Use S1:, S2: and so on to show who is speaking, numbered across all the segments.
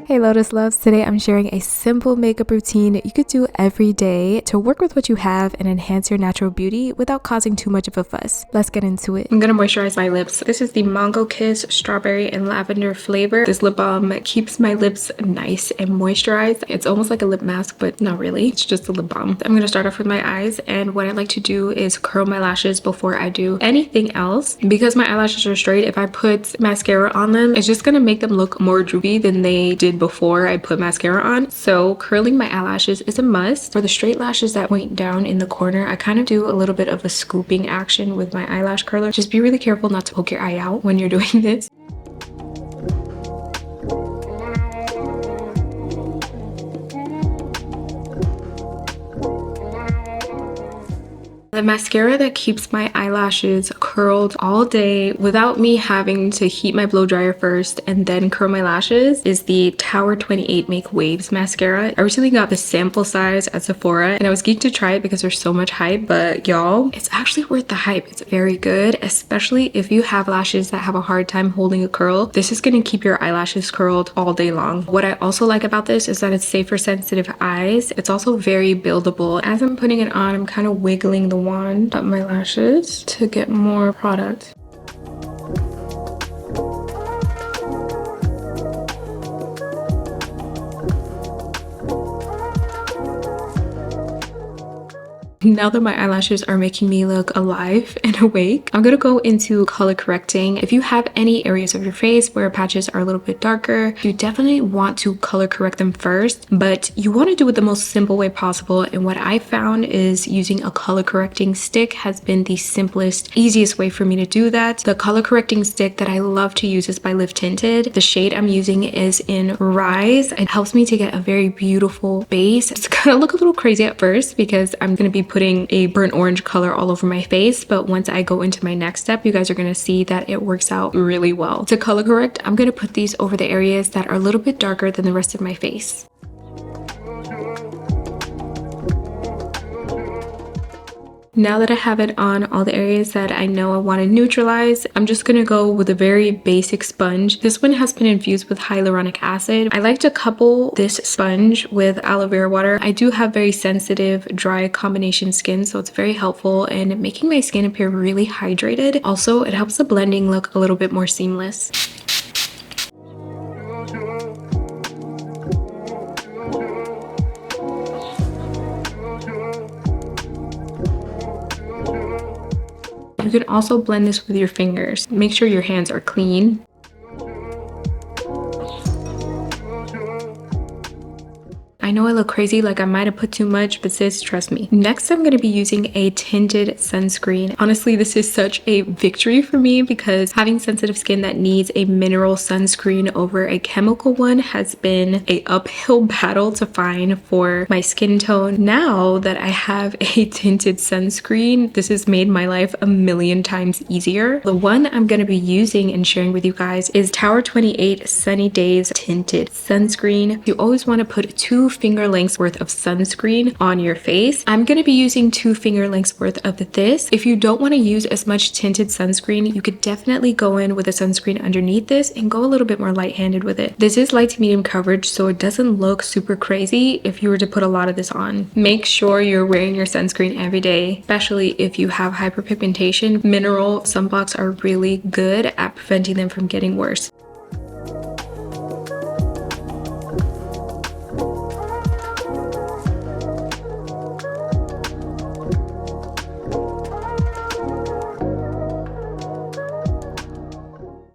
S1: Hey Lotus loves, today I'm sharing a simple makeup routine you could do every day to work with what you have and enhance your natural beauty without causing too much of a fuss. Let's get into it. I'm gonna moisturize my lips. This is the Mango Kiss Strawberry and Lavender flavor. This lip balm keeps my lips nice and moisturized. It's almost like a lip mask, but not really. It's just a lip balm. I'm gonna start off with my eyes, and what I like to do is curl my lashes before I do anything else. Because my eyelashes are straight, if I put mascara on them, it's just gonna make them look more droopy than they did before I put mascara on. So curling my eyelashes is a must. For the straight lashes that went down in the corner, I kind of do a little bit of a scooping action with my eyelash curler. Just be really careful not to poke your eye out when you're doing this. The mascara that keeps my eyelashes curled all day without me having to heat my blow dryer first and then curl my lashes is the Tower 28 Make Waves mascara. I recently got the sample size at Sephora and I was geeked to try it because there's so much hype, but y'all, it's actually worth the hype. It's very good, especially if you have lashes that have a hard time holding a curl. This is going to keep your eyelashes curled all day long. What I also like about this is that it's safe for sensitive eyes. It's also very buildable. As I'm putting it on, I'm kind of wiggling the wand up my lashes to get more product. Now that my eyelashes are making me look alive and awake, I'm gonna go into color correcting. If you have any areas of your face where patches are a little bit darker, you definitely want to color correct them first, but you want to do it the most simple way possible. And what I found is using a color correcting stick has been the simplest, easiest way for me to do that. The color correcting stick that I love to use is by Lift Tinted. The shade I'm using is in Rise. It helps me to get a very beautiful base. It's gonna look a little crazy at first because I'm gonna be putting a burnt orange color all over my face, but once I go into my next step, you guys are going to see that it works out really well. To color correct, I'm going to put these over the areas that are a little bit darker than the rest of my face. Now that I have it on all the areas that I know I want to neutralize, I'm just going to go with a very basic sponge. This one has been infused with hyaluronic acid. I like to couple this sponge with aloe vera water. I do have very sensitive, dry combination skin, so it's very helpful in making my skin appear really hydrated. Also, it helps the blending look a little bit more seamless. You can also blend this with your fingers. Make sure your hands are clean. I know I look crazy, like I might have put too much, but sis, trust me. Next, I'm going to be using a tinted sunscreen. Honestly, this is such a victory for me because having sensitive skin that needs a mineral sunscreen over a chemical one has been an uphill battle to find for my skin tone. Now that I have a tinted sunscreen, this has made my life a million times easier. The one I'm going to be using and sharing with you guys is Tower 28 Sunny Days Tinted Sunscreen. You always want to put 2 finger lengths worth of sunscreen on your face. I'm going to be using 2 finger lengths worth of this. If you don't want to use as much tinted sunscreen, you could definitely go in with a sunscreen underneath this and go a little bit more light-handed with it. This is light to medium coverage, so it doesn't look super crazy if you were to put a lot of this on. Make sure you're wearing your sunscreen every day, especially if you have hyperpigmentation. Mineral sunblocks are really good at preventing them from getting worse.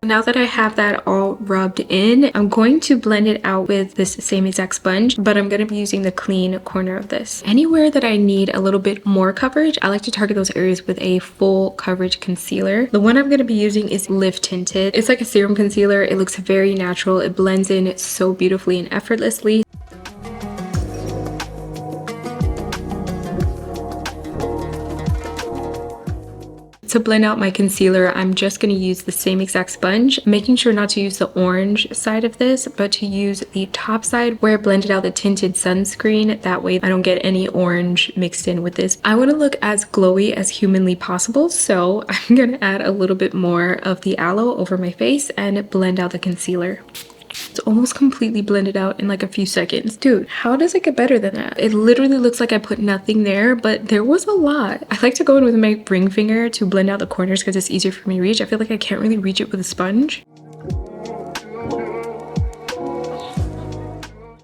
S1: Now that I have that all rubbed in, I'm going to blend it out with this same exact sponge, but I'm going to be using the clean corner of this. Anywhere that I need a little bit more coverage, I like to target those areas with a full coverage concealer. The one I'm going to be using is Lift Tinted. It's like a serum concealer. It looks very natural. It blends in so beautifully and effortlessly. To blend out my concealer, I'm just going to use the same exact sponge, making sure not to use the orange side of this, but to use the top side where I blended out the tinted sunscreen. That way I don't get any orange mixed in with this. I want to look as glowy as humanly possible, so I'm going to add a little bit more of the aloe over my face and blend out the concealer. It's almost completely blended out in like a few seconds. Dude, how does it get better than that? It literally looks like I put nothing there, but there was a lot. I like to go in with my ring finger to blend out the corners because it's easier for me to reach. I feel like I can't really reach it with a sponge.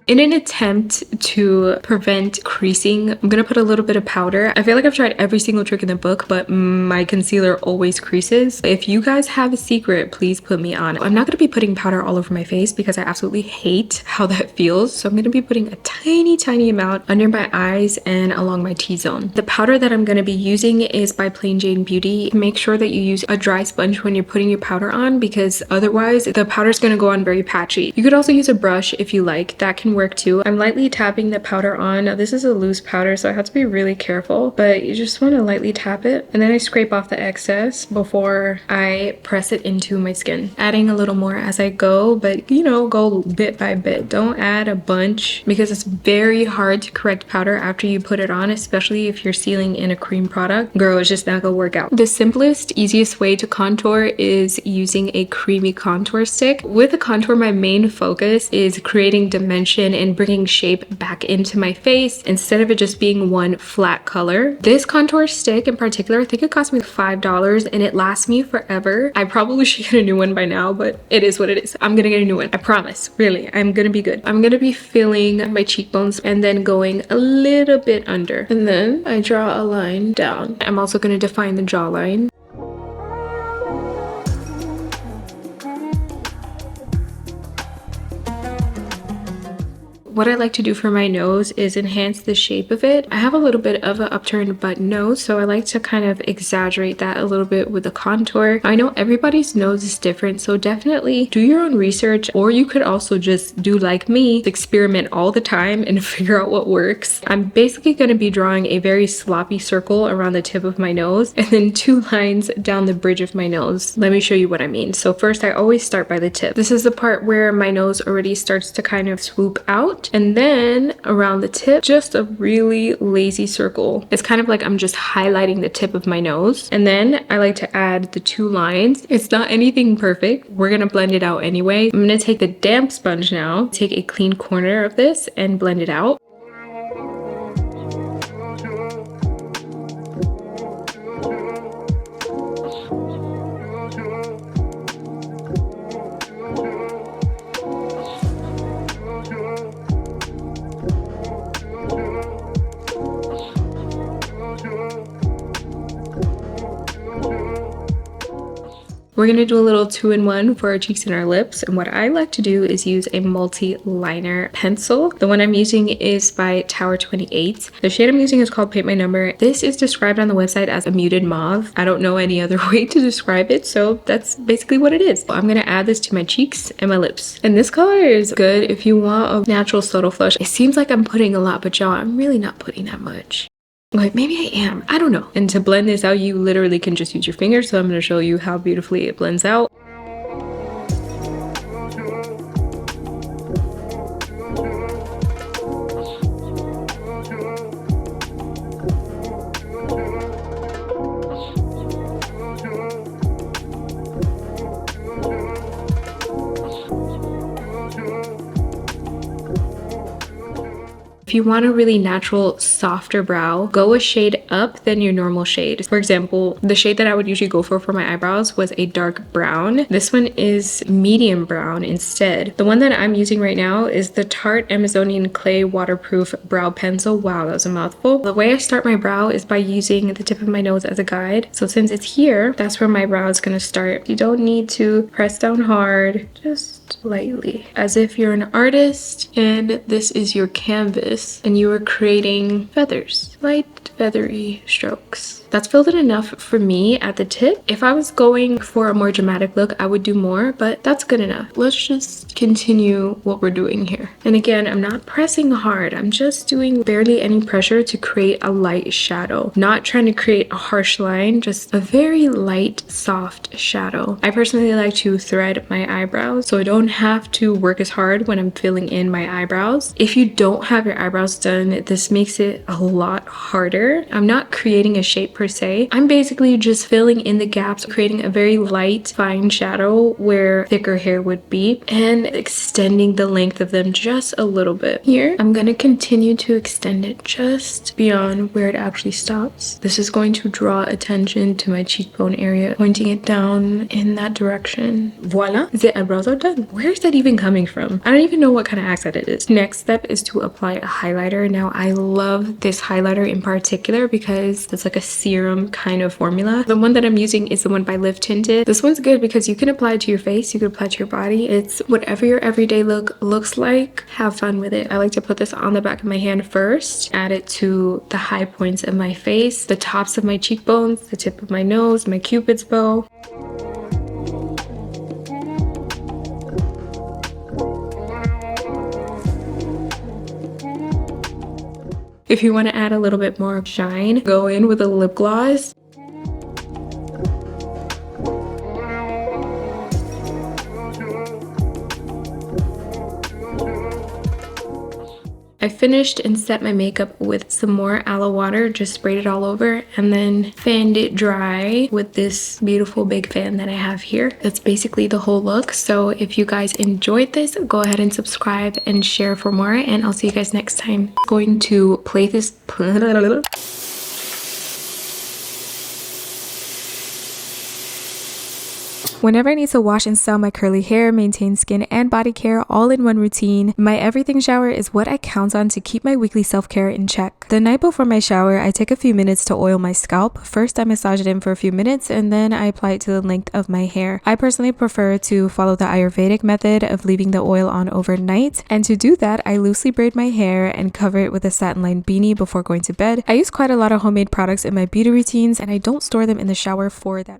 S1: In an attempt to prevent creasing, I'm gonna put a little bit of powder. I feel like I've tried every single trick in the book, but my concealer always creases. If you guys have a secret, please put me on. I'm not gonna be putting powder all over my face because I absolutely hate how that feels. So I'm gonna be putting a tiny amount under my eyes and along my T-zone. The powder that I'm gonna be using is by Plain Jane Beauty. Make sure that you use a dry sponge when you're putting your powder on because otherwise the powder is gonna go on very patchy. You could also use a brush if you like. That can work too. I'm lightly tapping the powder on. Now, this is a loose powder, so I have to be really careful, but you just want to lightly tap it, and then I scrape off the excess before I press it into my skin. Adding a little more as I go, but you know, go bit by bit. Don't add a bunch because it's very hard to correct powder after you put it on, especially if you're sealing in a cream product. Girl, it's just not gonna work out. The simplest, easiest way to contour is using a creamy contour stick. With the contour, my main focus is creating dimension and bringing shape back into my face instead of it just being one flat color. This contour stick in particular, I think it cost me $5 and it lasts me forever. I probably should get a new one by now, but it is what it is. I'm gonna get a new one. I promise. Really, I'm gonna be good. I'm gonna be filling my cheekbones and then going a little bit under. And then I draw a line down. I'm also gonna define the jawline. What I like to do for my nose is enhance the shape of it. I have a little bit of an upturned button nose, so I like to kind of exaggerate that a little bit with the contour. I know everybody's nose is different, so definitely do your own research, or you could also just do like me, experiment all the time and figure out what works. I'm basically going to be drawing a very sloppy circle around the tip of my nose and then 2 lines down the bridge of my nose. Let me show you what I mean. So first, I always start by the tip. This is the part where my nose already starts to kind of swoop out. And then around the tip, just a really lazy circle. It's kind of like I'm just highlighting the tip of my nose. And then I like to add the 2 lines. It's not anything perfect. We're gonna blend it out anyway. I'm gonna take the damp sponge now, take a clean corner of this and blend it out. We're gonna do a little 2-in-1 for our cheeks and our lips. And what I like to do is use a multi-liner pencil. The one I'm using is by Tower 28. The shade I'm using is called Paint My Number. This is described on the website as a muted mauve. I don't know any other way to describe it, so that's basically what it is. I'm gonna add this to my cheeks and my lips. And this color is good if you want a natural subtle flush. It seems like I'm putting a lot, but y'all, I'm really not putting that much. Like, maybe I am. I don't know. And to blend this out, you literally can just use your fingers. So I'm going to show you how beautifully it blends out. If you want a really natural, softer brow, go a shade up than your normal shade. For example, the shade that I would usually go for my eyebrows was a dark brown. This one is medium brown instead. The one that I'm using right now is the Tarte Amazonian Clay Waterproof Brow Pencil. Wow, that was a mouthful. The way I start my brow is by using the tip of my nose as a guide. So since it's here, that's where my brow is gonna start. You don't need to press down hard, just lightly, as if you're an artist and this is your canvas and you are creating feathers, light feathery strokes. That's filled in enough for me at the tip. If I was going for a more dramatic look, I would do more, but that's good enough. Let's just continue what we're doing here. And again, I'm not pressing hard. I'm just doing barely any pressure to create a light shadow. Not trying to create a harsh line, just a very light, soft shadow. I personally like to thread my eyebrows so I don't don't have to work as hard when I'm filling in my eyebrows. If you don't have your eyebrows done, this makes it a lot harder. I'm not creating a shape per se. I'm basically just filling in the gaps, creating a very light, fine shadow where thicker hair would be, and extending the length of them just a little bit. Here, I'm gonna continue to extend it just beyond where it actually stops. This is going to draw attention to my cheekbone area, pointing it down in that direction. Voila, the eyebrows are done. Where is that even coming from? I don't even know what kind of accent it is. Next step is to apply a highlighter. Now, I love this highlighter in particular because it's like a serum kind of formula. The one that I'm using is the one by Live Tinted. This one's good because you can apply it to your face, you can apply it to your body. It's whatever your everyday look looks like. Have fun with it. I like to put this on the back of my hand first, add it to the high points of my face, the tops of my cheekbones, the tip of my nose, my cupid's bow. If you want to add a little bit more shine, go in with a lip gloss. I finished and set my makeup with some more aloe water, just sprayed it all over, and then fanned it dry with this beautiful big fan that I have here. That's basically the whole look. So if you guys enjoyed this, go ahead and subscribe and share for more, and I'll see you guys next time. Going to play this. Whenever I need to wash and style my curly hair, maintain skin and body care all in one routine, my everything shower is what I count on to keep my weekly self-care in check. The night before my shower, I take a few minutes to oil my scalp. First, I massage it in for a few minutes and then I apply it to the length of my hair. I personally prefer to follow the Ayurvedic method of leaving the oil on overnight, and to do that, I loosely braid my hair and cover it with a satin-lined beanie before going to bed. I use quite a lot of homemade products in my beauty routines and I don't store them in the shower for that.